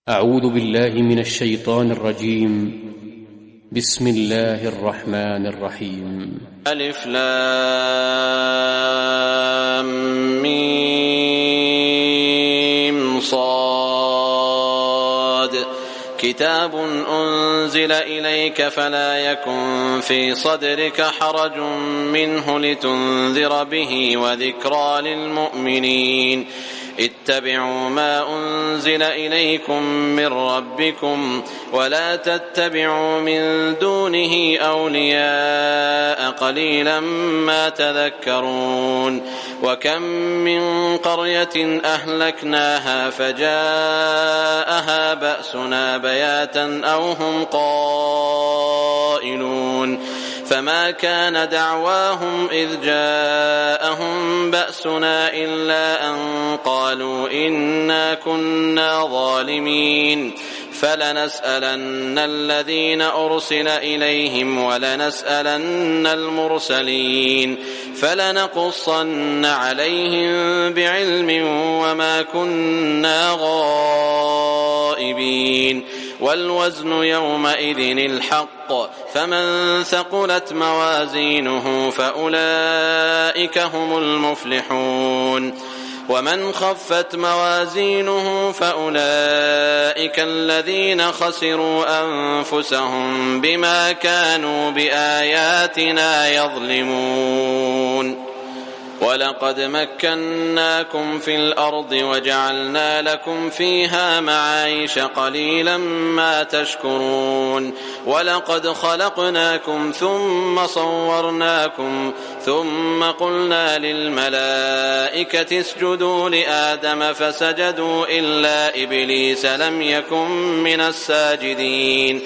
أعوذ بالله من الشيطان الرجيم. بسم الله الرحمن الرحيم. ألف لام ميم صاد كتاب أنزل إليك فلا يكن في صدرك حرج منه لتنذر به وذكرى للمؤمنين. اتبعوا ما أنزل إليكم من ربكم ولا تتبعوا من دونه أولياء قليلا ما تذكرون. وكم من قرية أهلكناها فجاءها بأسنا بياتا أو هم قائلون فما كان دعواهم إذ جاءهم بأسنا إلا أن قالوا إنا كنا ظالمين. فلنسألن الذين أرسل إليهم ولنسألن المرسلين فلنقصن عليهم بعلم وما كنا غائبين. والوزن يومئذ الحق فمن ثقلت موازينه فأولئك هم المفلحون ومن خفت موازينه فأولئك الذين خسروا أنفسهم بما كانوا بآياتنا يظلمون. ولقد مكناكم في الأرض وجعلنا لكم فيها معايش قليلا ما تشكرون. ولقد خلقناكم ثم صورناكم ثم قلنا للملائكة اسجدوا لآدم فسجدوا إلا إبليس لم يكن من الساجدين.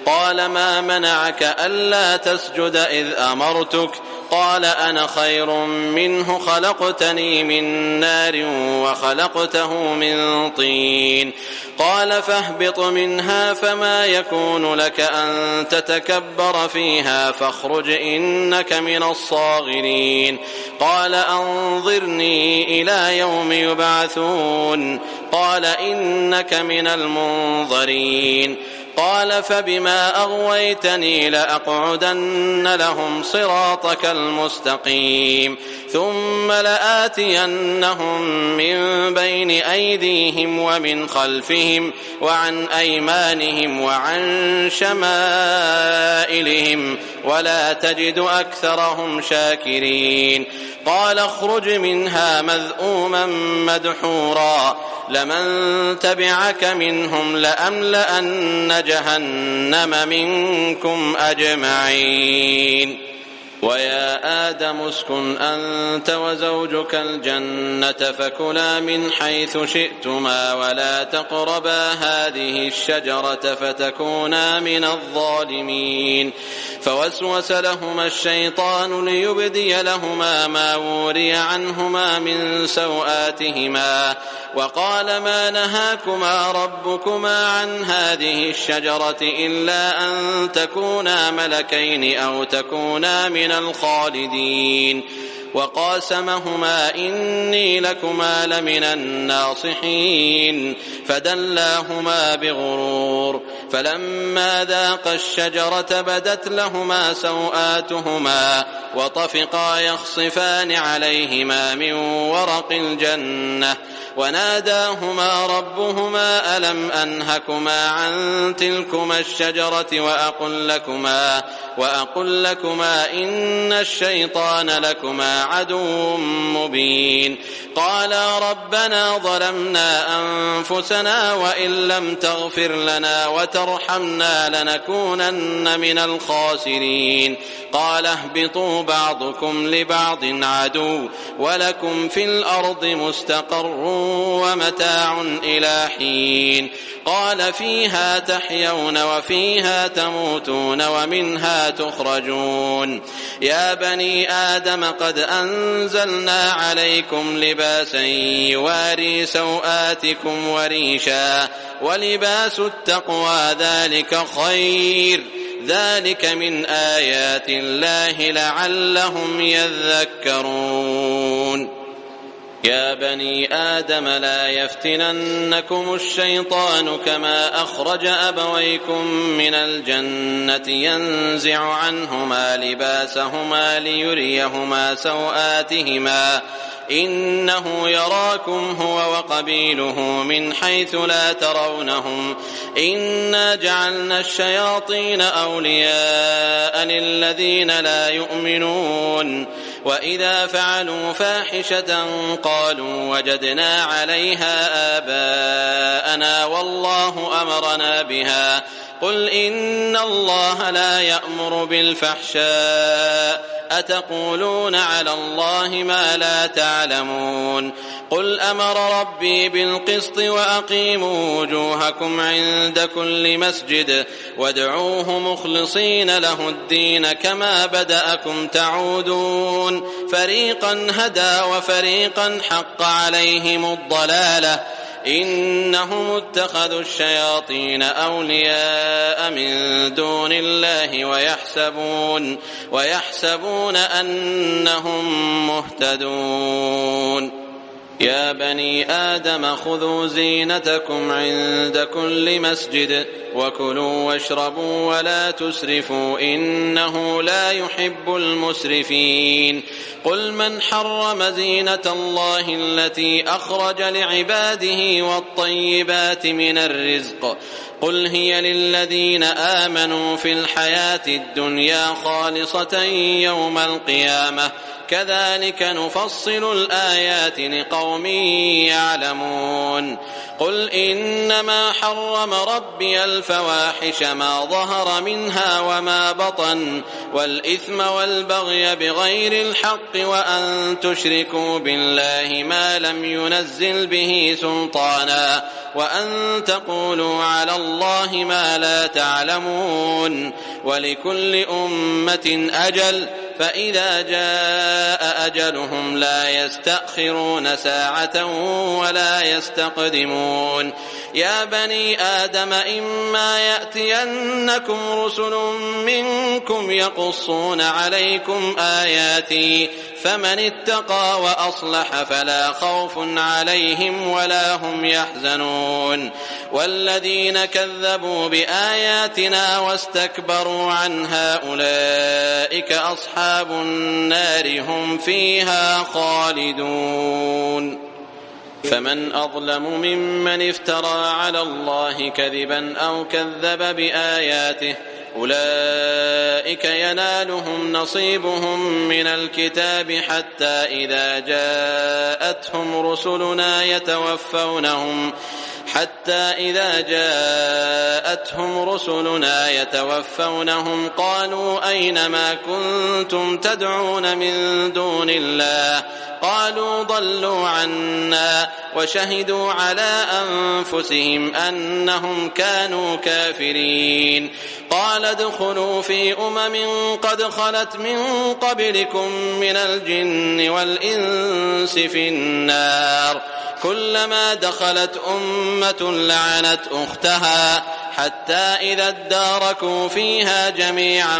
قال ما منعك ألا تسجد إذ أمرتك؟ قال أنا خير منه خلقتني من نار وخلقته من طين. قال فاهبط منها فما يكون لك أن تتكبر فيها فاخرج إنك من الصاغرين. قال أنظرني إلى يوم يبعثون. قال إنك من المنظرين. قال فبما أغويتني لأقعدن لهم صراطك المستقيم ثم لآتينهم من بين أيديهم ومن خلفهم وعن أيمانهم وعن شمائلهم ولا تجد أكثرهم شاكرين. قال اخرج منها مذءوما مدحورا لمن تبعك منهم لأملأن جهنم منكم أجمعين. ويا آدم اسكن أنت وزوجك الجنة فكلا من حيث شئتما ولا تقربا هذه الشجرة فتكونا من الظالمين. فوسوس لهما الشيطان ليبدي لهما ما وري عنهما من سوآتهما وقال ما نهاكما ربكما عن هذه الشجرة إلا أن تكونا ملكين أو تكونا من الخالدين. وقاسمهما إني لكما لمن الناصحين فدلاهما بغرور. فلما ذاقا الشجرة بدت لهما سوآتهما وطفقا يخصفان عليهما من ورق الجنة وناداهما ربهما ألم أنهكما عن تلكما الشجرة وأقل لكما إن الشيطان لكما عدو مبين. قالا ربنا ظلمنا أنفسنا وإن لم تغفر لنا وترحمنا لنكونن من الخاسرين. قال اهبطوا بعضكم لبعض عدو ولكم في الأرض مستقر ومتاع إلى حين. قال فيها تحيون وفيها تموتون ومنها تخرجون. يا بني آدم قد أنزلنا عليكم لباسا يواري سوآتكم وريشا ولباس التقوى ذلك خير ذلك من آيات الله لعلهم يذكرون. يا بني آدم لا يفتننكم الشيطان كما أخرج أبويكم من الجنة ينزع عنهما لباسهما ليريهما سوآتهما إنه يراكم هو وقبيله من حيث لا ترونهم إنا جعلنا الشياطين أولياء للذين لا يؤمنون وإذا فعلوا فاحشة قالوا وجدنا عليها آباءنا والله أمرنا بها قل إن الله لا يأمر بالفحشاء أتقولون على الله ما لا تعلمون قل أمر ربي بالقسط وأقيموا وجوهكم عند كل مسجد وادعوه مخلصين له الدين كما بدأكم تعودون فريقا هدى وفريقا حق عليهم الضلالة إنهم اتخذوا الشياطين أولياء من دون الله ويحسبون أنهم مهتدون يا بني آدم خذوا زينتكم عند كل مسجد وكلوا واشربوا ولا تسرفوا إنه لا يحب المسرفين قل من حرم زينة الله التي أخرج لعباده والطيبات من الرزق قل هي للذين آمنوا في الحياة الدنيا خالصة يوم القيامة كذلك نفصل الآيات لقوم يعلمون قل إنما حرم ربي الفواحش ما ظهر منها وما بطن والإثم والبغي بغير الحق وأن تشركوا بالله ما لم ينزل به سلطانا وأن تقولوا على الله ما لا تعلمون ولكل أمة أجل فإذا جاء أجلهم لا يستأخرون ساعة ولا يستقدمون يا بني آدم إما يأتينكم رسل منكم يقصون عليكم آياتي فمن اتقى وأصلح فلا خوف عليهم ولا هم يحزنون والذين كذبوا بآياتنا واستكبروا عنها أولئك أصحاب النار هم فيها خالدون فمن أظلم ممن افترى على الله كذبا أو كذب بآياته أولئك ينالهم نصيبهم من الكتاب حتى إذا جاءتهم رسلنا يتوفونهم قالوا أين ما كنتم تدعون من دون الله قالوا ضلوا عنا وشهدوا على أنفسهم أنهم كانوا كافرين قال ادخلوا في قد خلت من قبلكم من الجن والإنس في النار كلما دخلت أمة لعنت أختها حتى إذا اداركوا فيها جميعا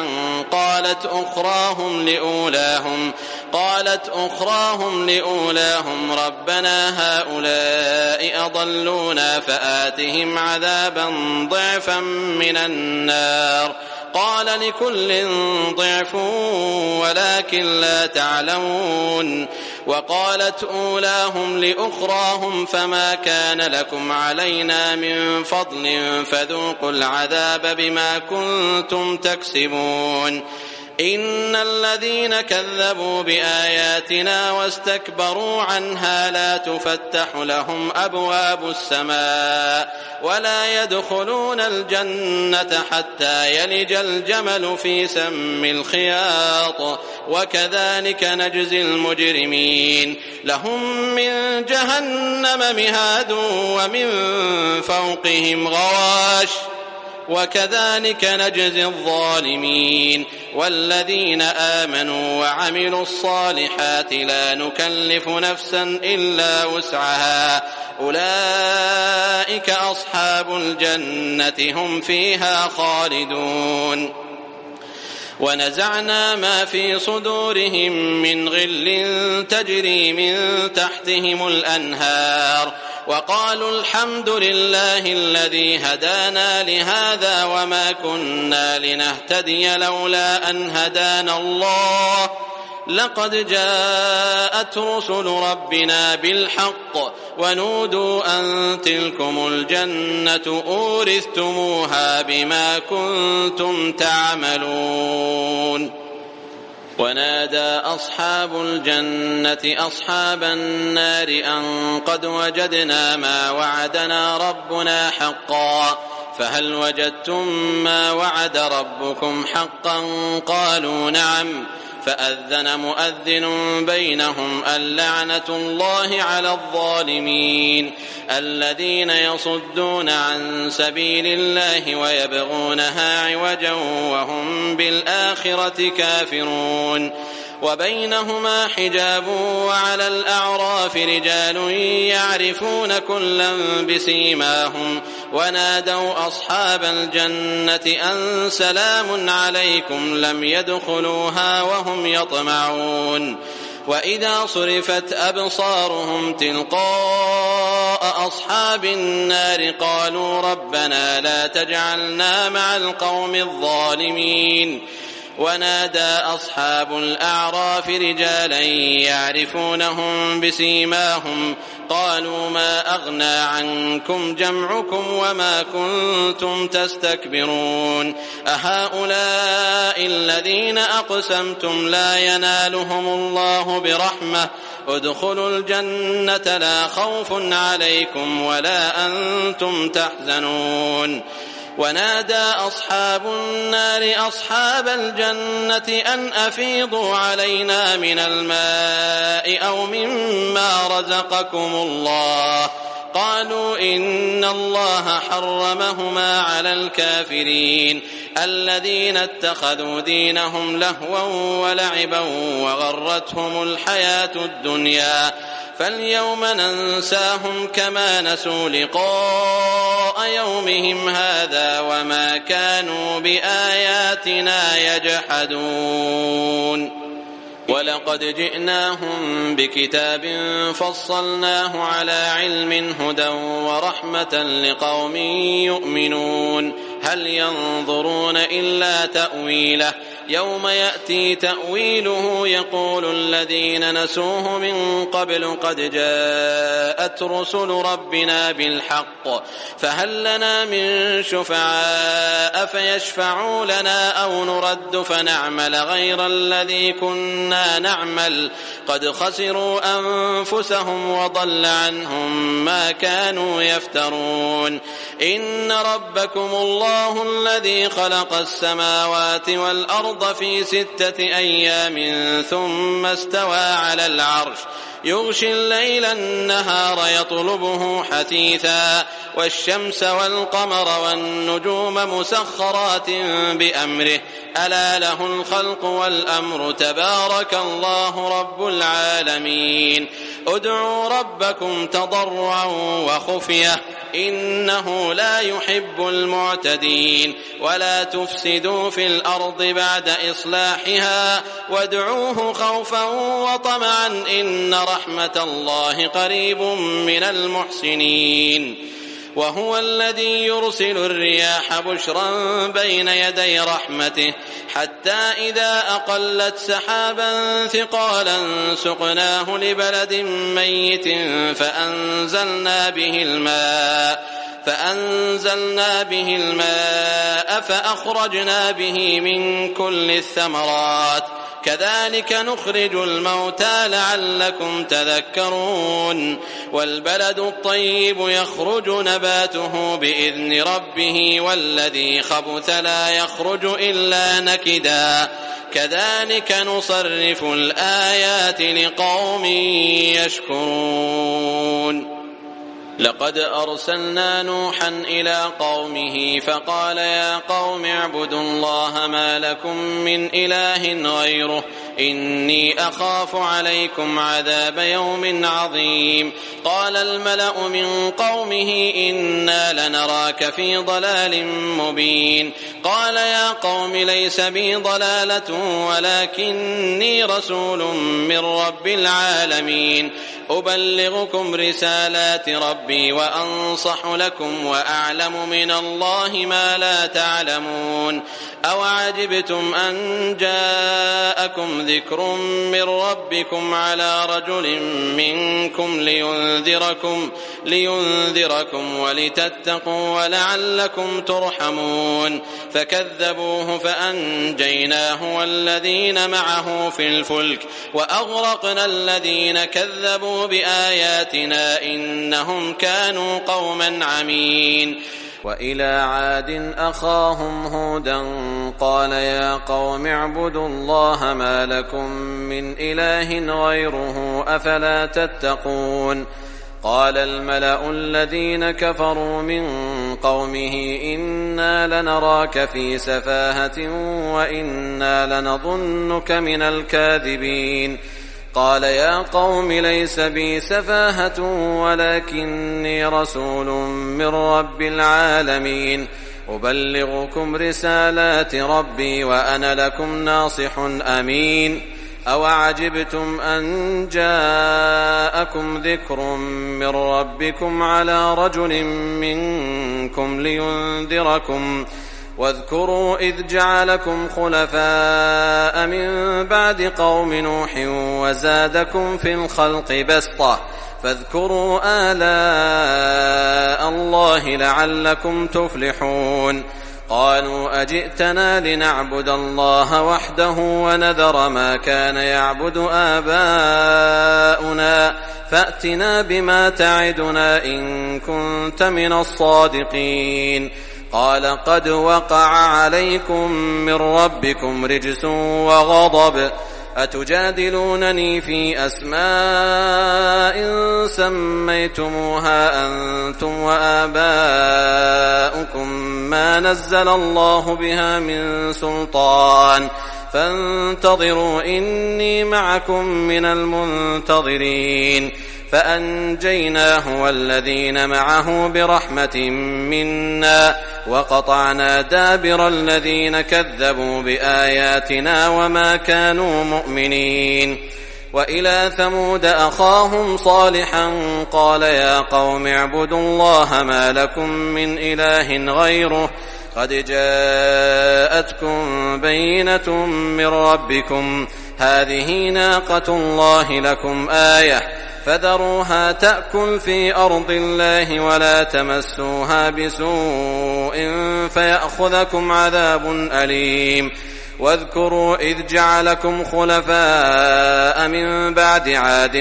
قالت أخراهم لأولاهم ربنا هؤلاء أضلونا فآتهم عذابا ضعفا من النار قال لكل ضعف ولكن لا تعلمون وقالت أولاهم لأخراهم فما كان لكم علينا من فضل فذوقوا العذاب بما كنتم تكسبون إن الذين كذبوا بآياتنا واستكبروا عنها لا تفتح لهم أبواب السماء ولا يدخلون الجنة حتى يلج الجمل في سم الخياط وكذلك نجزي المجرمين لهم من جهنم مهاد ومن فوقهم غواش وكذلك نجزي الظالمين والذين آمنوا وعملوا الصالحات لا نكلف نفسا إلا وسعها أولئك أصحاب الجنة هم فيها خالدون ونزعنا ما في صدورهم من غل تجري من تحتهم الأنهار وقالوا الحمد لله الذي هدانا لهذا وما كنا لنهتدي لولا أن هدانا الله لقد جاءت رسل ربنا بالحق ونودوا أن تلكم الجنة أورثتموها بما كنتم تعملون. ونادى أصحاب الجنة أصحاب النار أن قد وجدنا ما وعدنا ربنا حقا فهل وجدتم ما وعد ربكم حقا قالوا نعم فأذن مؤذن بينهم اللعنة الله على الظالمين الذين يصدون عن سبيل الله ويبغونها عوجا وهم بالآخرة كافرون. وبينهما حجاب وعلى الأعراف رجال يعرفون كلا بسيماهم ونادوا أصحاب الجنة أن سلام عليكم لم يدخلوها وهم يطمعون. وإذا صرفت أبصارهم تلقاء أصحاب النار قالوا ربنا لا تجعلنا مع القوم الظالمين. ونادى أصحاب الأعراف رجالا يعرفونهم بسيماهم قالوا ما أغنى عنكم جمعكم وما كنتم تستكبرون أهؤلاء الذين أقسمتم لا ينالهم الله برحمة ادخلوا الجنة لا خوف عليكم ولا أنتم تحزنون. ونادى أصحاب النار أصحاب الجنة أن أفيضوا علينا من الماء أو مما رزقكم الله قالوا إن الله حرمهما على الكافرين الذين اتخذوا دينهم لهوا ولعبا وغرتهم الحياة الدنيا فاليوم ننساهم كما نسوا لقاء يومهم هذا وما كانوا بآياتنا يجحدون. ولقد جئناهم بكتاب فصلناه على علم هدى ورحمة لقوم يؤمنون هل ينظرون إلا تأويله يوم يأتي تأويله يقول الذين نسوه من قبل قد جاءت رسل ربنا بالحق فهل لنا من شفعاء فيشفعوا لنا أو نرد فنعمل غير الذي كنا نعمل قد خسروا أنفسهم وضل عنهم ما كانوا يفترون. إن ربكم الله الذي خلق السماوات والأرض في 6 أيام ثم استوى على العرش يغشي الليل النهار يطلبه حثيثا والشمس والقمر والنجوم مسخرات بأمره ألا له الخلق والأمر تبارك الله رب العالمين. ادعوا ربكم تضرعا وخفية إنه لا يحب المعتدين ولا تفسدوا في الأرض بعد إصلاحها وادعوه خوفا وطمعا إن رحمة الله قريب من المحسنين. وهو الذي يرسل الرياح بشرا بين يدي رحمته حتى إذا أقلت سحابا ثقالا سقناه لبلد ميت فأنزلنا به الماء فأخرجنا به من كل الثمرات كذلك نخرج الموتى لعلكم تذكرون. والبلد الطيب يخرج نباته بإذن ربه والذي خبث لا يخرج إلا نكدا كذلك نصرف الآيات لقوم يشكرون. لقد أرسلنا نوحا إلى قومه فقال يا قوم اعبدوا الله ما لكم من إله غيره إني أخاف عليكم عذاب يوم عظيم. قال الملأ من قومه إنا لنراك في ضلال مبين. قال يا قوم ليس بي ضلالة ولكني رسول من رب العالمين أبلغكم رسالات ربي وأنصح لكم وأعلم من الله ما لا تعلمون. أوعجبتم أن جاءكم ذكر من ربكم على رجل منكم لينذركم ولتتقوا ولعلكم ترحمون. فكذبوه فأنجيناه والذين معه في الفلك وأغرقنا الذين كذبوا بآياتنا إنهم كانوا قوما عمين. وإلى عاد أخاهم هودا قال يا قوم اعبدوا الله ما لكم من إله غيره أفلا تتقون. قال الملأ الذين كفروا من قومه إنا لنراك في سفاهة وإنا لنظنك من الكاذبين. قال يا قوم ليس بي سفاهة ولكني رسول من رب العالمين أبلغكم رسالات ربي وأنا لكم ناصح أمين. أوعجبتم أن جاءكم ذكر من ربكم على رجل منكم لينذركم واذكروا إذ جعلكم خلفاء من بعد قوم نوح وزادكم في الخلق بسطة فاذكروا آلاء الله لعلكم تفلحون. قالوا أجئتنا لنعبد الله وحده ونذر ما كان يعبد آباؤنا فأتنا بما تعدنا إن كنت من الصادقين. قال قد وقع عليكم من ربكم رجس وغضب أتجادلونني في أسماء سميتموها أنتم وآباؤكم ما نزل الله بها من سلطان فانتظروا إني معكم من المنتظرين. فأنجيناه والذين معه برحمة منا وقطعنا دابر الذين كذبوا بآياتنا وما كانوا مؤمنين. وإلى ثمود أخاهم صالحا قال يا قوم اعبدوا الله ما لكم من إله غيره قد جاءتكم بينة من ربكم هذه ناقة الله لكم آية فذروها تأكل في أرض الله ولا تمسوها بسوء فيأخذكم عذاب أليم. واذكروا إذ جعلكم خلفاء من بعد عاد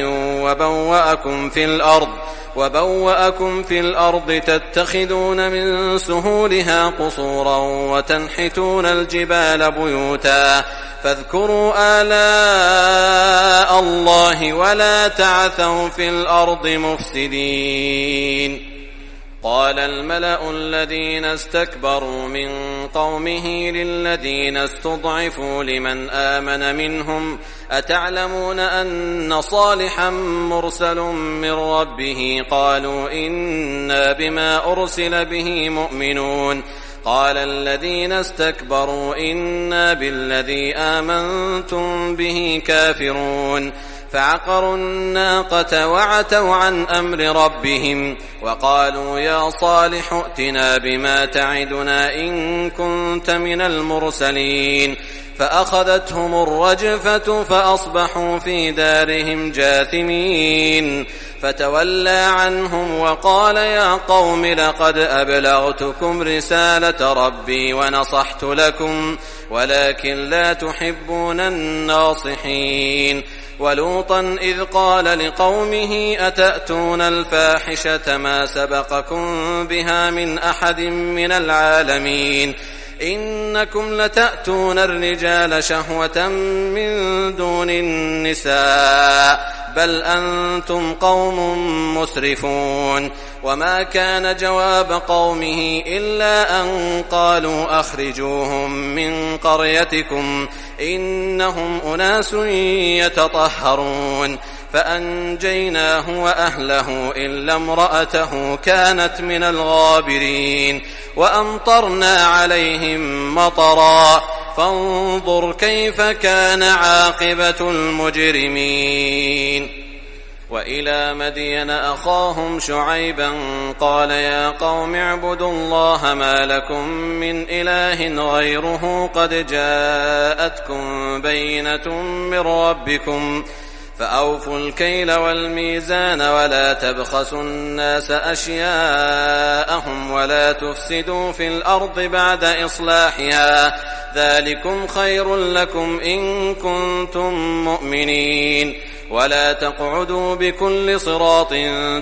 وبوأكم في الأرض تتخذون من سهولها قصورا وتنحتون الجبال بيوتا فاذكروا آلاء الله ولا تعثوا في الأرض مفسدين. قال الملأ الذين استكبروا من قومه للذين استضعفوا لمن آمن منهم أتعلمون أن صالحا مرسل من ربه قالوا إنا بما أرسل به مؤمنون. قال الذين استكبروا إنا بالذي آمنتم به كافرون. فعقروا الناقة وعتوا عن أمر ربهم وقالوا يا صالح ائتنا بما تعدنا إن كنت من المرسلين. فأخذتهم الرجفة فأصبحوا في دارهم جاثمين. فتولى عنهم وقال يا قوم لقد أبلغتكم رسالة ربي ونصحت لكم ولكن لا تحبون الناصحين. ولوطا إذ قال لقومه أتأتون الفاحشة ما سبقكم بها من أحد من العالمين إنكم لتأتون الرجال شهوة من دون النساء بل أنتم قوم مسرفون. وما كان جواب قومه إلا أن قالوا أخرجوهم من قريتكم إنهم أناس يتطهرون فأنجيناه وأهله إلا امرأته كانت من الغابرين وأمطرنا عليهم مطرا فانظر كيف كان عاقبة المجرمين. وإلى مدين أخاهم شعيبا قال يا قوم اعبدوا الله ما لكم من إله غيره قد جاءتكم بينة من ربكم فأوفوا الكيل والميزان ولا تبخسوا الناس أشياءهم ولا تفسدوا في الأرض بعد إصلاحها ذلكم خير لكم إن كنتم مؤمنين. ولا تقعدوا بكل صراط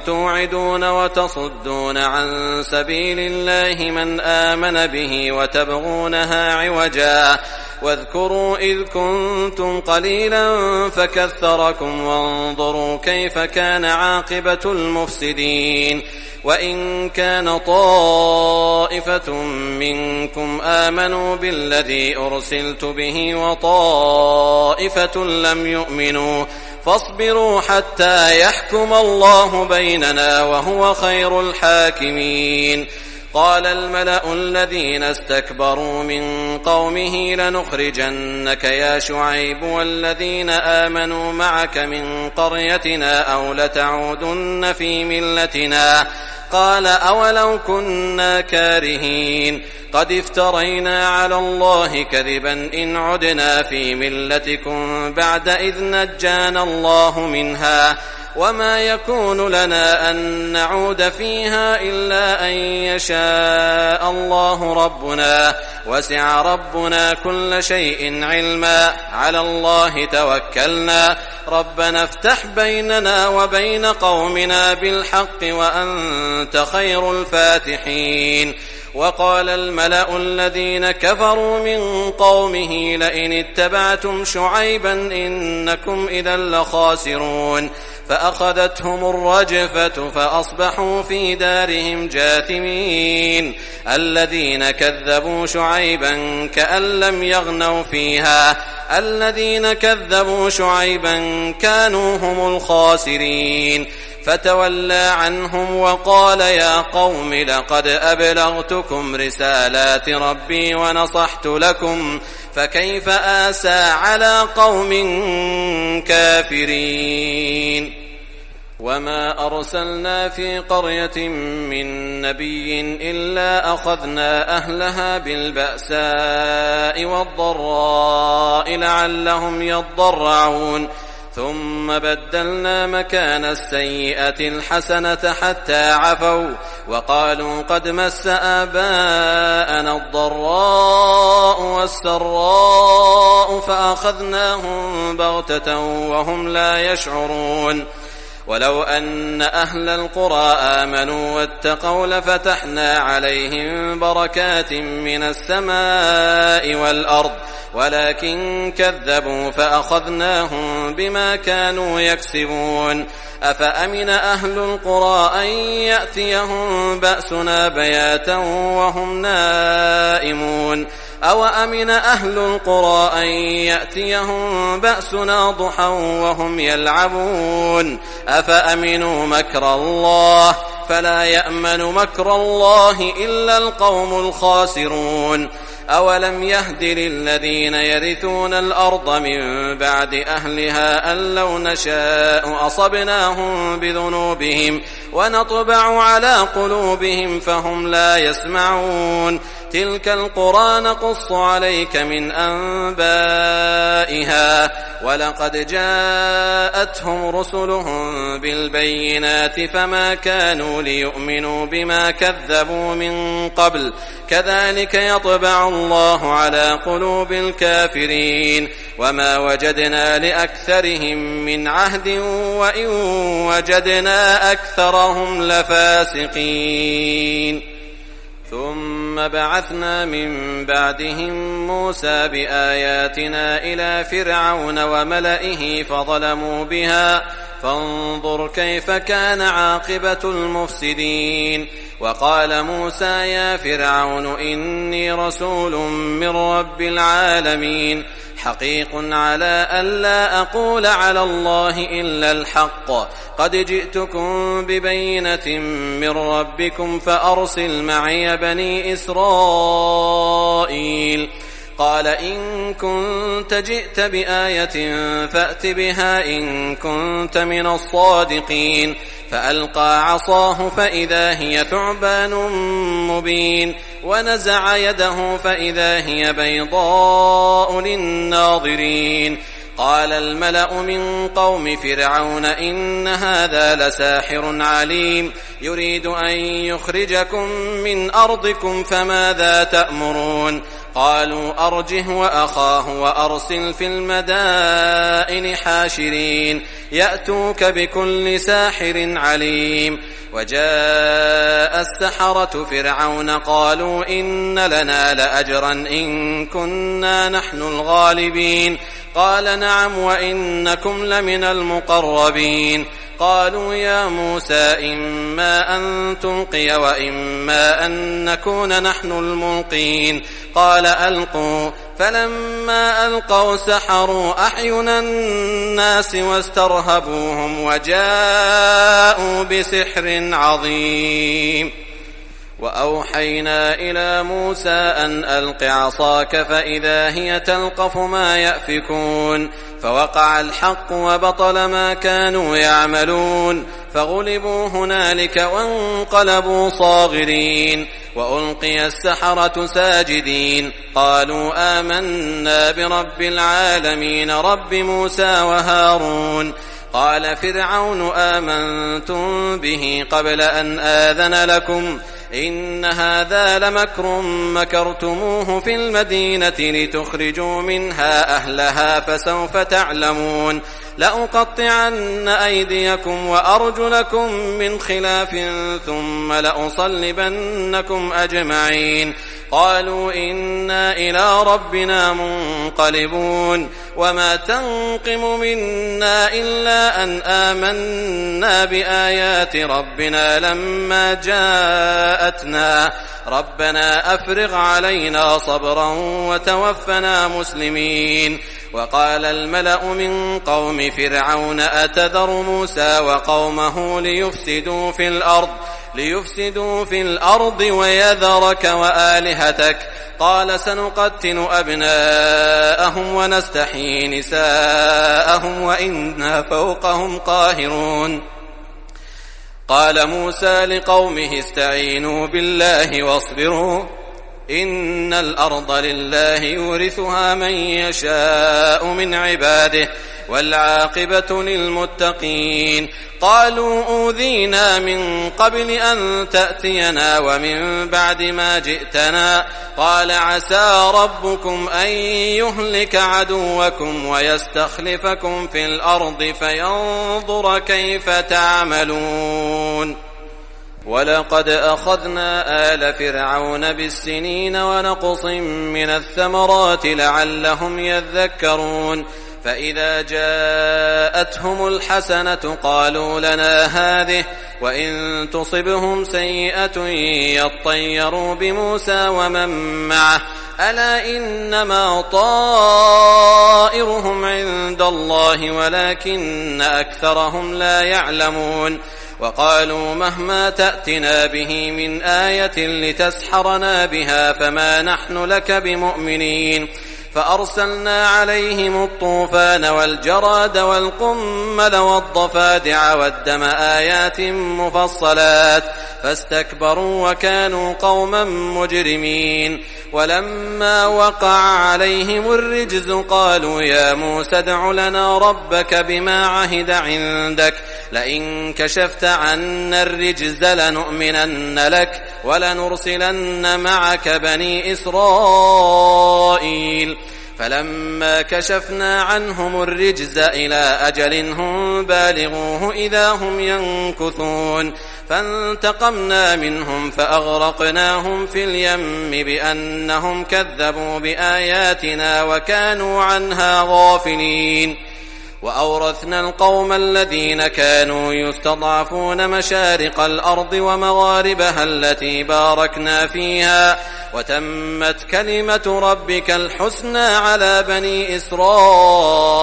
توعدون وتصدون عن سبيل الله من آمن به وتبغونها عوجا واذكروا إذ كنتم قليلا فكثركم وانظروا كيف كان عاقبة المفسدين. وإن كان طائفة منكم آمنوا بالذي أرسلت به وطائفة لم يؤمنوا فاصبروا حتى يحكم الله بيننا وهو خير الحاكمين. قال الملأ الذين استكبروا من قومه لنخرجنك يا شعيب والذين آمنوا معك من قريتنا أو لتعودن في ملتنا قال أولو كنا كارهين قد افترينا على الله كذبا إن عدنا في ملتكم بعد إذ نجانا الله منها وما يكون لنا أن نعود فيها إلا أن يشاء الله ربنا وسع ربنا كل شيء علما على الله توكلنا ربنا افتح بيننا وبين قومنا بالحق وأنت خير الفاتحين. وقال الملأ الذين كفروا من قومه لئن اتبعتم شعيبا إنكم إذا لخاسرون فأخذتهم الرجفة فأصبحوا في دارهم جاثمين. الذين كذبوا شعيبا كأن لم يغنوا فيها الذين كذبوا شعيبا كانوا هم الخاسرين. فتولى عنهم وقال يا قوم لقد أبلغتكم رسالات ربي ونصحت لكم فكيف آسى على قوم كافرين. وما أرسلنا في قرية من نبي إلا أخذنا أهلها بالبأساء والضراء لعلهم يضرعون ثم بدلنا مكان السيئة الحسنة حتى عفوا وقالوا قد مس آباءنا الضراء والسراء فأخذناهم بغتة وهم لا يشعرون. ولو أن أهل القرى آمنوا واتقوا لفتحنا عليهم بركات من السماء والأرض ولكن كذبوا فأخذناهم بما كانوا يكسبون. أفأمن أهل القرى أن يأتيهم بأسنا بياتا وهم نائمون أو أمن أهل القرى أن يأتيهم بأسنا ضحى وهم يلعبون أفأمنوا مكر الله فلا يأمن مكر الله إلا القوم الخاسرون. أولم يهد للذين يرثون الأرض من بعد أهلها أن لو نشاء أصبناهم بذنوبهم ونطبع على قلوبهم فهم لا يسمعون. تلك القرى نقص عليك من أنبائها ولقد جاءتهم رسلهم بالبينات فما كانوا ليؤمنوا بما كذبوا من قبل كذلك يطبع الله على قلوب الكافرين. وما وجدنا لأكثرهم من عهد وإن وجدنا أكثرهم لفاسقين. ثم بعثنا من بعدهم موسى بآياتنا إلى فرعون وملئه فظلموا بها فانظر كيف كان عاقبة المفسدين. وقال موسى يا فرعون إني رسول من رب العالمين حقيق على ألا أقول على الله إلا الحق قد جئتكم ببينة من ربكم فأرسل معي بني إسرائيل. قال إن كنت جئت بآية فأت بها إن كنت من الصادقين. فألقى عصاه فإذا هي ثعبان مبين ونزع يده فإذا هي بيضاء للناظرين. قال الملأ من قوم فرعون إن هذا لساحر عليم يريد أن يخرجكم من أرضكم فماذا تأمرون. قالوا أرجه وأخاه وأرسل في المدائن حاشرين يأتوك بكل ساحر عليم. وجاء السحرة فرعون قالوا إن لنا لأجرا إن كنا نحن الغالبين. قال نعم وإنكم لمن المقربين. قالوا يا موسى إما أن تلقي وإما أن نكون نحن الملقين. قال ألقوا. فلما ألقوا سحروا أعين الناس واسترهبوهم وجاءوا بسحر عظيم. وأوحينا إلى موسى أن ألق عصاك فإذا هي تلقف ما يأفكون. فوقع الحق وبطل ما كانوا يعملون فغلبوا هنالك وانقلبوا صاغرين. وألقي السحرة ساجدين قالوا آمنا برب العالمين رب موسى وهارون. قال فرعون آمنتم به قبل أن آذن لكم إن هذا لمكر مكرتموه في المدينة لتخرجوا منها أهلها فسوف تعلمون. لأقطعن أيديكم وأرجلكم من خلاف ثم لأصلبنكم أجمعين. قالوا إنا إلى ربنا منقلبون. وما تنقم منا إلا أن آمنا بآيات ربنا لما جاءتنا ربنا أفرغ علينا صبرا وتوفنا مسلمين. وقال الملأ من قوم فرعون أتذر موسى وقومه ليفسدوا في الأرض ويذرك وآلهتك. قال سنقتل أبناءهم ونستحيي نساءهم وإنا فوقهم قاهرون. قال موسى لقومه استعينوا بالله واصبروا إن الأرض لله يورثها من يشاء من عباده والعاقبة للمتقين. قالوا أوذينا من قبل أن تأتينا ومن بعد ما جئتنا. قال عسى ربكم أن يهلك عدوكم ويستخلفكم في الأرض فينظر كيف تعملون. ولقد أخذنا آل فرعون بالسنين ونقص من الثمرات لعلهم يذكرون. فإذا جاءتهم الحسنة قالوا لنا هذه وإن تصبهم سيئة يطيروا بموسى ومن معه ألا إنما طائرهم عند الله ولكن أكثرهم لا يعلمون. وقالوا مهما تأتنا به من آية لتسحرنا بها فما نحن لك بمؤمنين. فأرسلنا عليهم الطوفان والجراد والقمل والضفادع والدم آيات مفصلات فاستكبروا وكانوا قوما مجرمين. ولما وقع عليهم الرجز قالوا يا موسى ادع لنا ربك بما عهد عندك لئن كشفت عنا الرجز لنؤمنن لك ولنرسلن معك بني إسرائيل. فلما كشفنا عنهم الرجز إلى أجل هم بالغوه إذا هم ينكثون. فانتقمنا منهم فأغرقناهم في اليم بأنهم كذبوا بآياتنا وكانوا عنها غافلين. وأورثنا القوم الذين كانوا يستضعفون مشارق الأرض ومغاربها التي باركنا فيها وتمت كلمة ربك الحسنى على بني إسرائيل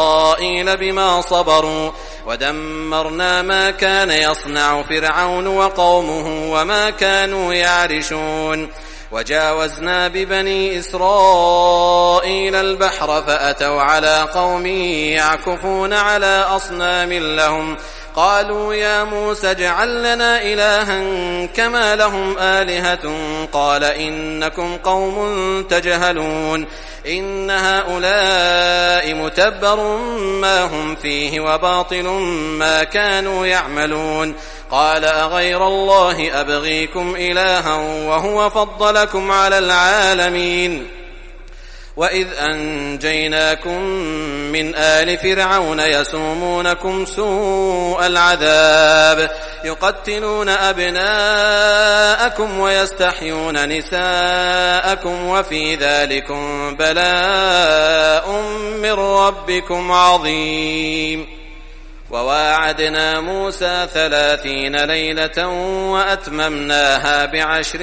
بما صبروا ودمرنا ما كان يصنع فرعون وقومه وما كانوا يعرشون وجاوزنا ببني إسرائيل البحر فأتوا على قوم يعكفون على أصنام لهم قالوا يا موسى اجعل لنا إلها كما لهم آلهة قال إنكم قوم تجهلون إن هؤلاء متبر ما هم فيه وباطل ما كانوا يعملون قال أغير الله أبغيكم إلها وهو فضلكم على العالمين وإذ أنجيناكم من آل فرعون يسومونكم سوء العذاب يقتلون أبناءكم ويستحيون نساءكم وفي ذلكم بلاء من ربكم عظيم وواعدنا موسى 30 ليلة وأتممناها ب10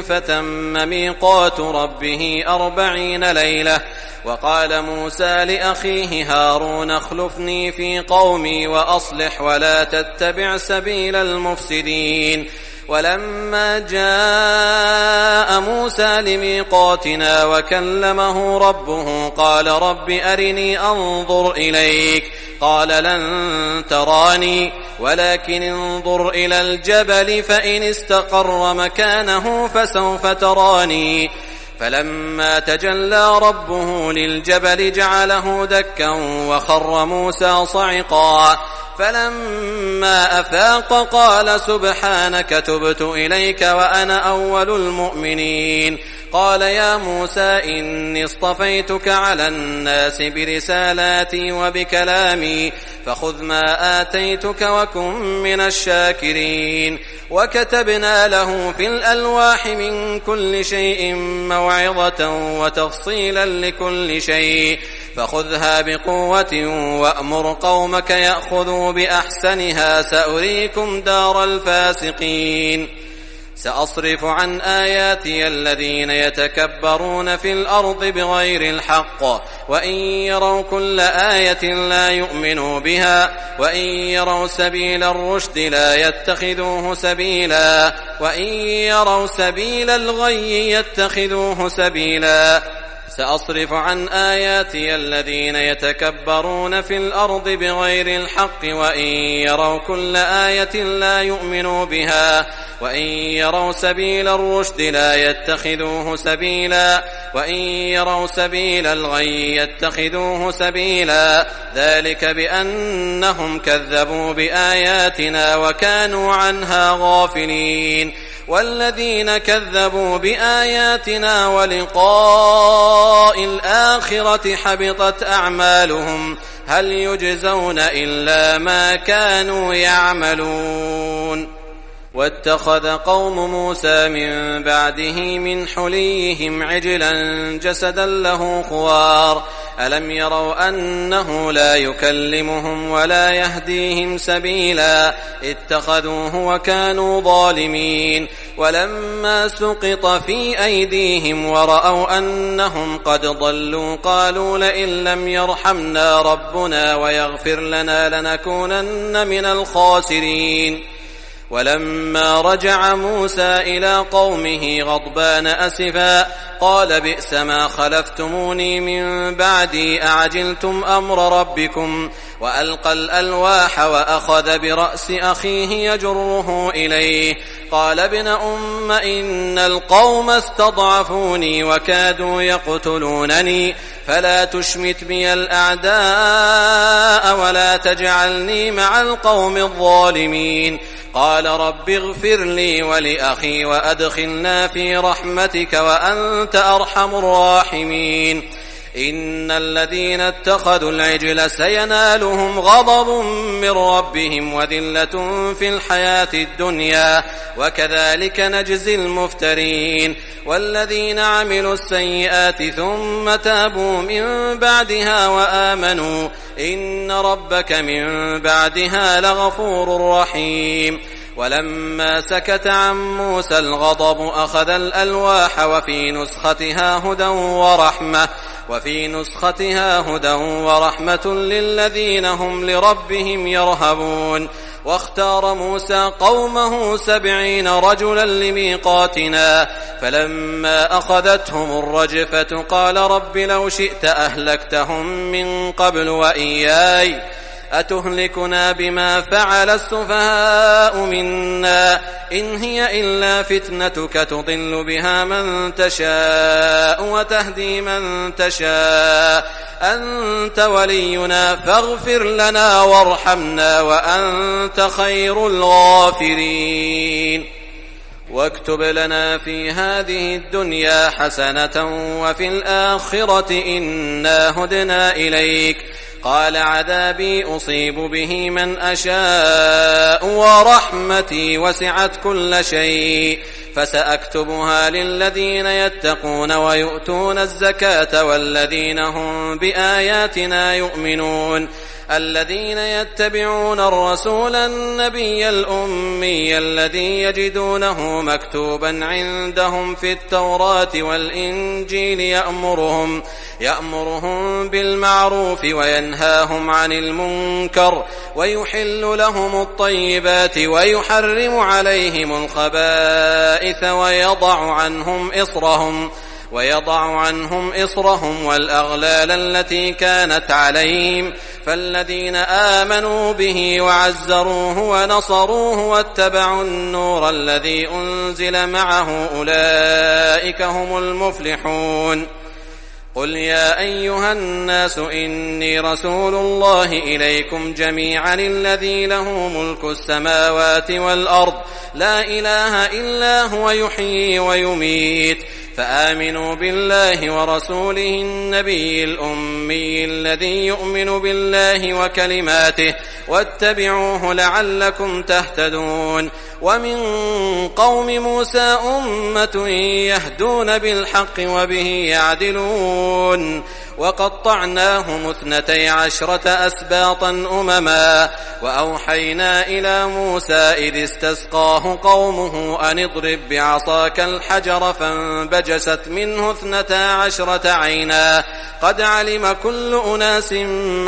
فتم ميقات ربه 40 ليلة وقال موسى لأخيه هارون اخلفني في قومي وأصلح ولا تتبع سبيل المفسدين ولما جاء موسى لميقاتنا وكلمه ربه قال رب أرني أنظر إليك قال لن تراني ولكن انظر إلى الجبل فإن استقر مكانه فسوف تراني فلما تجلى ربه للجبل جعله دكا وخر موسى صعقا فلما أفاق قال سبحانك تبت إليك وأنا أول المؤمنين قال يا موسى إني اصطفيتك على الناس برسالاتي وبكلامي فخذ ما آتيتك وكن من الشاكرين وكتبنا له في الألواح من كل شيء موعظة وتفصيلا لكل شيء فخذها بقوة وأمر قومك يأخذوا بأحسنها سأريكم دار الفاسقين سأصرف عن آياتي الذين يتكبرون في الأرض بغير الحق وإن يروا كل آية لا يؤمنوا بها وإن يروا سبيل الرشد لا يتخذوه سبيلا وإن يروا سبيل الغي يتخذوه سبيلا سأصرف عن آياتي الذين يتكبرون في الأرض بغير الحق وإن يروا كل آية لا يؤمنوا بها وإن يروا سبيل الرشد لا يتخذوه سبيلا وإن يروا سبيل الغي يتخذوه سبيلا ذلك بأنهم كذبوا بآياتنا وكانوا عنها غافلين والذين كذبوا بآياتنا ولقاء الآخرة حبطت أعمالهم هل يجزون إلا ما كانوا يعملون واتخذ قوم موسى من بعده من حليهم عجلا جسدا له خوار ألم يروا أنه لا يكلمهم ولا يهديهم سبيلا اتخذوه وكانوا ظالمين ولما سقط في أيديهم ورأوا أنهم قد ضلوا قالوا لئن لم يرحمنا ربنا ويغفر لنا لنكونن من الخاسرين ولما رجع موسى إلى قومه غضبان أسفا قال بئس ما خلفتموني من بعدي أعجلتم أمر ربكم وألقى الألواح وأخذ برأس أخيه يجره إليه قال ابن أم إن القوم استضعفوني وكادوا يقتلونني فلا تشمت بي الأعداء ولا تجعلني مع القوم الظالمين قال رب اغفر لي ولأخي وأدخلنا في رحمتك وأنت أرحم الراحمين إن الذين اتخذوا العجل سينالهم غضب من ربهم وذلة في الحياة الدنيا وكذلك نجزي المفترين والذين عملوا السيئات ثم تابوا من بعدها وآمنوا إن ربك من بعدها لغفور رحيم ولما سكت عن موسى الغضب أخذ الألواح وفي نسختها هدى ورحمة للذين هم لربهم يرهبون واختار موسى قومه 70 رجلا لميقاتنا فلما أخذتهم الرجفة قال رب لو شئت أهلكتهم من قبل وإياي أتهلكنا بما فعل السفهاء منا إن هي إلا فتنتك تضل بها من تشاء وتهدي من تشاء أنت ولينا فاغفر لنا وارحمنا وأنت خير الغافرين واكتب لنا في هذه الدنيا حسنة وفي الآخرة إنا هدنا إليك قال عذابي أصيب به من أشاء ورحمتي وسعت كل شيء فسأكتبها للذين يتقون ويؤتون الزكاة والذين هم بآياتنا يؤمنون الذين يتبعون الرسول النبي الأمي الذي يجدونه مكتوبا عندهم في التوراة والإنجيل يأمرهم بالمعروف وينهاهم عن المنكر ويحل لهم الطيبات ويحرم عليهم الخبائث ويضع عنهم إصرهم والأغلال التي كانت عليهم فالذين آمنوا به وعزروه ونصروه واتبعوا النور الذي أنزل معه أولئك هم المفلحون قل يا أيها الناس إني رسول الله إليكم جميعا الذي له ملك السماوات والأرض لا إله إلا هو يحيي ويميت فآمنوا بالله ورسوله النبي الأمي الذي يؤمن بالله وكلماته واتبعوه لعلكم تهتدون ومن قوم موسى أمة يهدون بالحق وبه يعدلون وقطعناهم 12 أسباطا أمما وأوحينا إلى موسى إذ استسقاه قومه أن اضرب بعصاك الحجر فانبجست منه 12 عينا قد علم كل أناس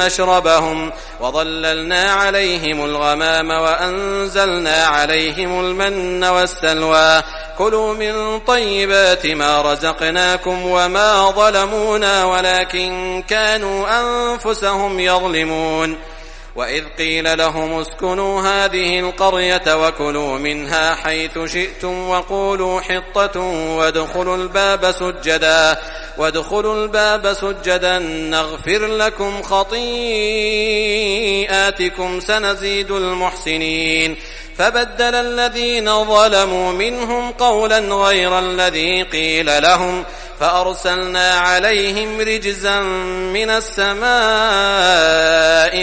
مشربهم وظللنا عليهم الغمام وأنزلنا عليهم المن والسلوى كلوا من طيبات ما رزقناكم وما ظلمونا ولكن كانوا أنفسهم يظلمون وإذ قيل لهم اسكنوا هذه القرية وكلوا منها حيث شئتم وقولوا حطة وادخلوا الباب سجدا نغفر لكم خطيئاتكم سنزيد المحسنين فبدل الذين ظلموا منهم قولا غير الذي قيل لهم فأرسلنا عليهم رجزا من السماء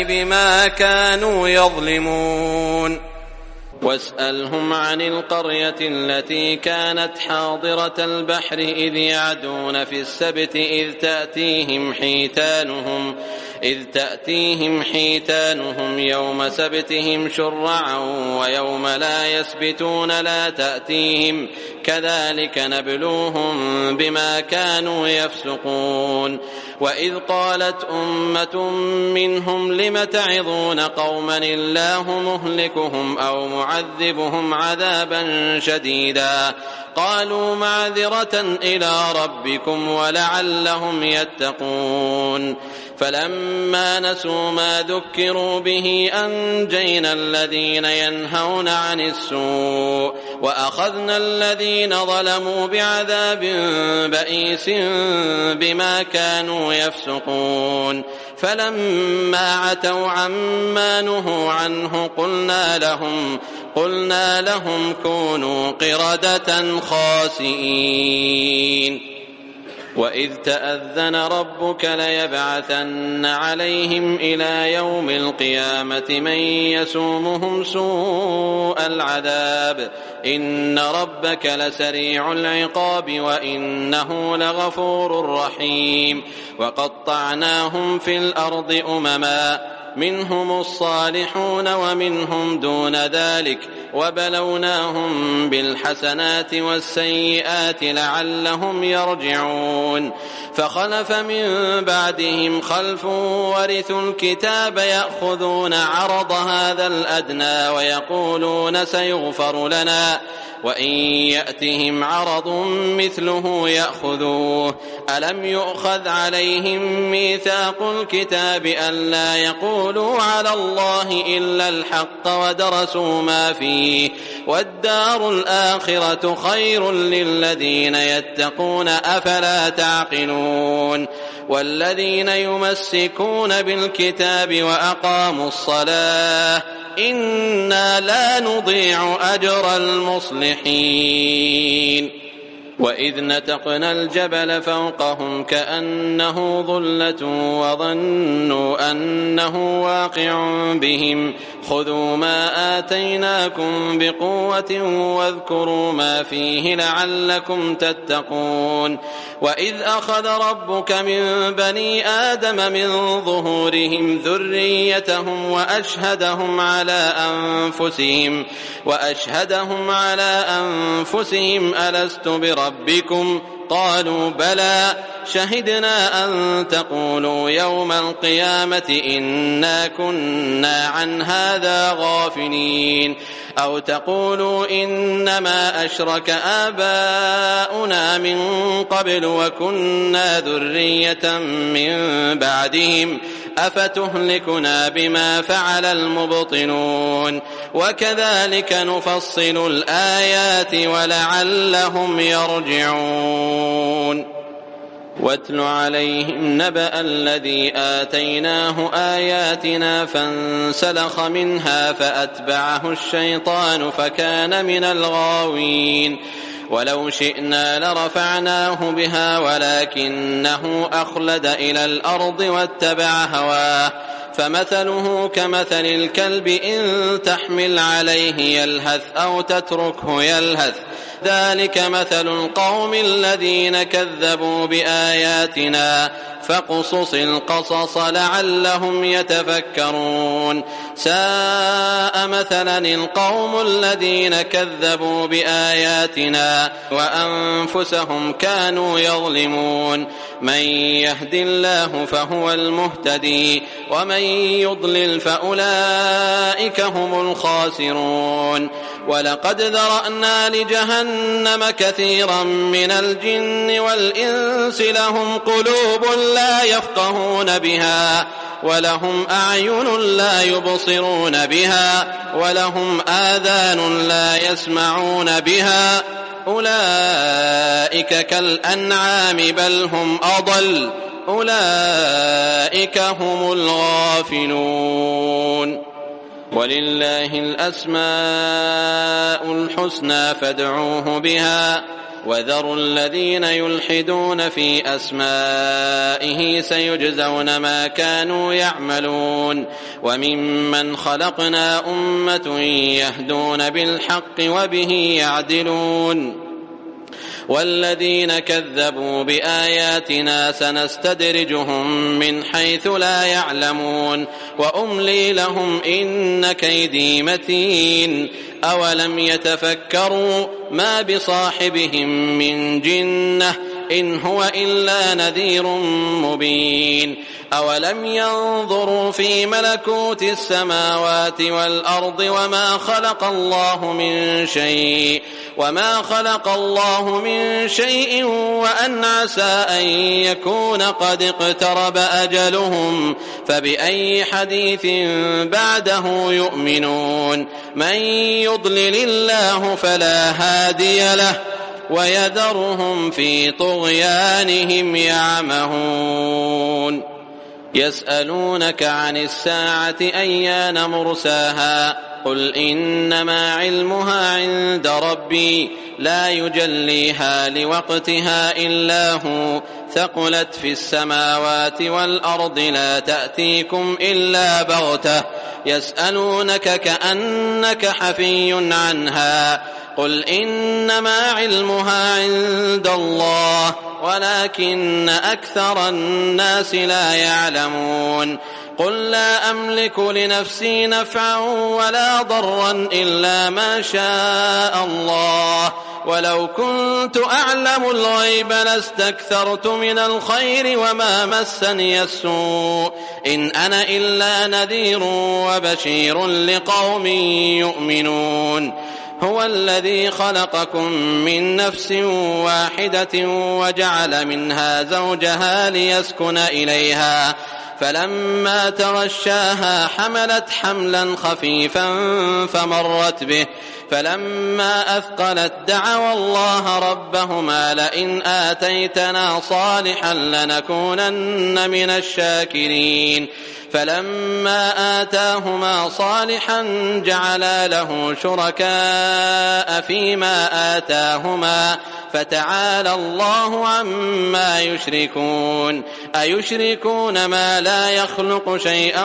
بما كانوا يظلمون واسألهم عن القرية التي كانت حاضرة البحر إذ يعدون في السبت إذ تأتيهم حيتانهم يوم سبتهم شرعا ويوم لا يسبتون لا تأتيهم كذلك نبلوهم بما كانوا يفسقون وإذ قالت أمة منهم لم تعظون قوما الله مهلكهم أو معذبهم عذابا شديدا قالوا معذرة إلى ربكم ولعلهم يتقون فلما نسوا ما ذكروا به أنجينا الذين ينهون عن السوء وأخذنا الذين ظلموا بعذاب بئيس بما كانوا يفسقون فلما عتوا عما نهوا عنه قلنا لهم كونوا قردة خاسئين وإذ تأذن ربك ليبعثن عليهم إلى يوم القيامة من يسومهم سوء العذاب إن ربك لسريع العقاب وإنه لغفور رحيم وقطعناهم في الأرض أمما منهم الصالحون ومنهم دون ذلك وبلوناهم بالحسنات والسيئات لعلهم يرجعون فخلف من بعدهم خلف ورثوا الكتاب يأخذون عرض هذا الأدنى ويقولون سيغفر لنا وإن يأتهم عرض مثله يأخذوه ألم يؤخذ عليهم ميثاق الكتاب ألا يقولوا على الله إلا الحق ودرسوا ما فيه والدار الآخرة خير للذين يتقون أفلا تعقلون والذين يمسكون بالكتاب وأقاموا الصلاة إنا لا نضيع أجر المصلحين وإذ نتقنا الجبل فوقهم كأنه ظلة وظنوا أنه واقع بهم خذوا ما آتيناكم بقوة واذكروا ما فيه لعلكم تتقون وإذ أخذ ربك من بني آدم من ظهورهم ذريتهم وأشهدهم على أنفسهم ألست بربكم قالوا بلى شهدنا أن تقولوا يوم القيامة إنا كنا عن هذا غافلين أو تقولوا إنما أشرك آباؤنا من قبل وكنا ذرية من بعدهم أفتهلكنا بما فعل المبطلون وكذلك نفصل الآيات ولعلهم يرجعون واتل عليهم نبأ الذي آتيناه آياتنا فانسلخ منها فأتبعه الشيطان فكان من الغاوين ولو شئنا لرفعناه بها ولكنه أخلد إلى الأرض واتبع هواه فمثله كمثل الكلب إن تحمل عليه يلهث أو تتركه يلهث ذلك مثل القوم الذين كذبوا بآياتنا فاقصص القصص لعلهم يتفكرون ساء مثلا القوم الذين كذبوا بآياتنا وأنفسهم كانوا يظلمون من يهد الله فهو المهتدي ومن يضلل فأولئك هم الخاسرون ولقد ذرأنا لجهنم كثيرا من الجن والإنس لهم قلوب لا يفقهون بها ولهم أعين لا يبصرون بها ولهم آذان لا يسمعون بها أولئك كالأنعام بل هم أضل أولئك هم الغافلون ولله الأسماء الحسنى فادعوه بها وذروا الذين يلحدون في أسمائه سيجزون ما كانوا يعملون وممن خلقنا أمة يهدون بالحق وبه يعدلون والذين كذبوا بآياتنا سنستدرجهم من حيث لا يعلمون وأملي لهم إن كيدي متين أولم يتفكروا ما بصاحبهم من جنة إن هو إلا نذير مبين أولم ينظروا في ملكوت السماوات والأرض وما خلق الله من شيء وأن عسى أن يكون قد اقترب أجلهم فبأي حديث بعده يؤمنون من يضلل الله فلا هادي له ويذرهم في طغيانهم يعمهون يسألونك عن الساعة أيان مرساها قل إنما علمها عند ربي لا يجليها لوقتها إلا هو ثقلت في السماوات والأرض لا تأتيكم إلا بغتة يسألونك كأنك حفي عنها قل إنما علمها عند الله ولكن أكثر الناس لا يعلمون قل لا أملك لنفسي نفعا ولا ضرا إلا ما شاء الله ولو كنت أعلم الغيب لاستكثرت من الخير وما مسني السوء إن أنا إلا نذير وبشير لقوم يؤمنون هو الذي خلقكم من نفس واحدة وجعل منها زوجها ليسكن إليها فلما تغشاها حملت حملا خفيفا فمرت به فلما أثقلت دعوا الله ربهما لئن آتيتنا صالحا لنكونن من الشاكرين فلما آتاهما صالحا جعلا له شركاء فيما آتاهما فتعالى الله عما يشركون أيشركون ما لا يخلق شيئا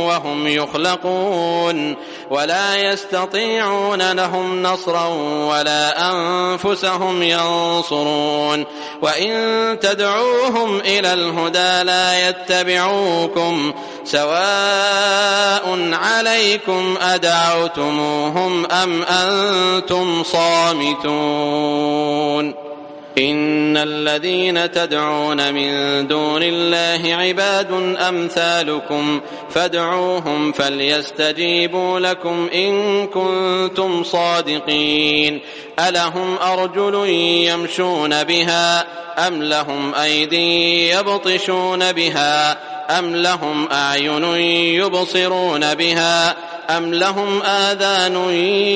وهم يخلقون ولا يستطيعون لهم نصرا ولا أنفسهم ينصرون وإن تدعوهم إلى الهدى لا يتبعوكم سواء عليكم أدعوتموهم أم أنتم صامتون إن الذين تدعون من دون الله عباد أمثالكم فادعوهم فليستجيبوا لكم إن كنتم صادقين ألهم أرجل يمشون بها أم لهم أيدي يبطشون بها أم لهم أعين يبصرون بها أم لهم آذان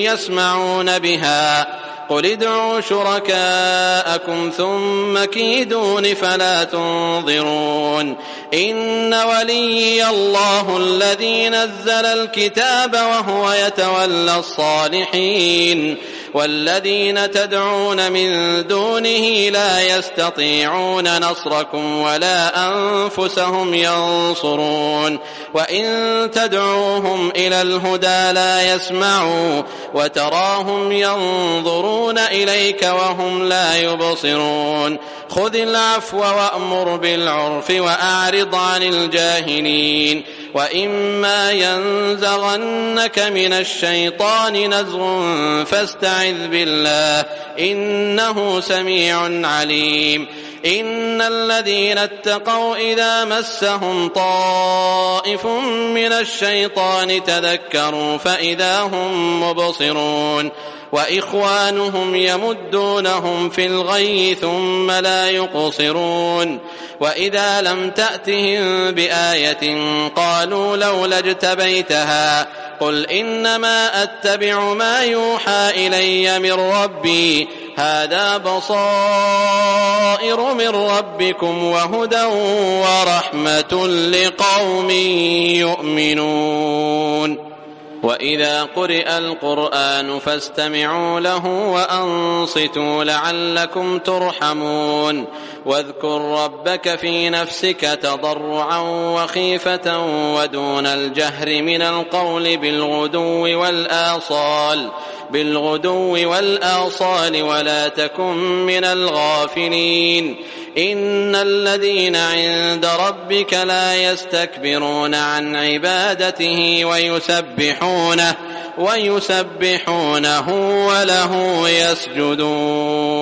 يسمعون بها قل ادعوا شركاءكم ثم كيدون فلا تنظرون إن وليي الله الذي نزل الكتاب وهو يتولى الصالحين والذين تدعون من دونه لا يستطيعون نصركم ولا أنفسهم ينصرون وإن تدعوهم إلى الهدى لا يسمعوا وتراهم ينظرون إليك وهم لا يبصرون خذ العفو وأمر بالعرف وأعرض عن الجاهلين وإما ينزغنك من الشيطان نزغ فاستعذ بالله إنه سميع عليم إن الذين اتقوا إذا مسهم طائف من الشيطان تذكروا فإذا هم مبصرون وإخوانهم يمدونهم في الغي ثم لا يقصرون وإذا لم تأتهم بآية قالوا لولا اجتبيتها قل إنما أتبع ما يوحى إلي من ربي هذا بصائر من ربكم وهدى ورحمة لقوم يؤمنون وإذا قرئ القرآن فاستمعوا له وأنصتوا لعلكم ترحمون واذكر ربك في نفسك تضرعا وخيفة ودون الجهر من القول بالغدو والآصال ولا تكن من الغافلين إن الذين عند ربك لا يستكبرون عن عبادته ويسبحونه وله يسجدون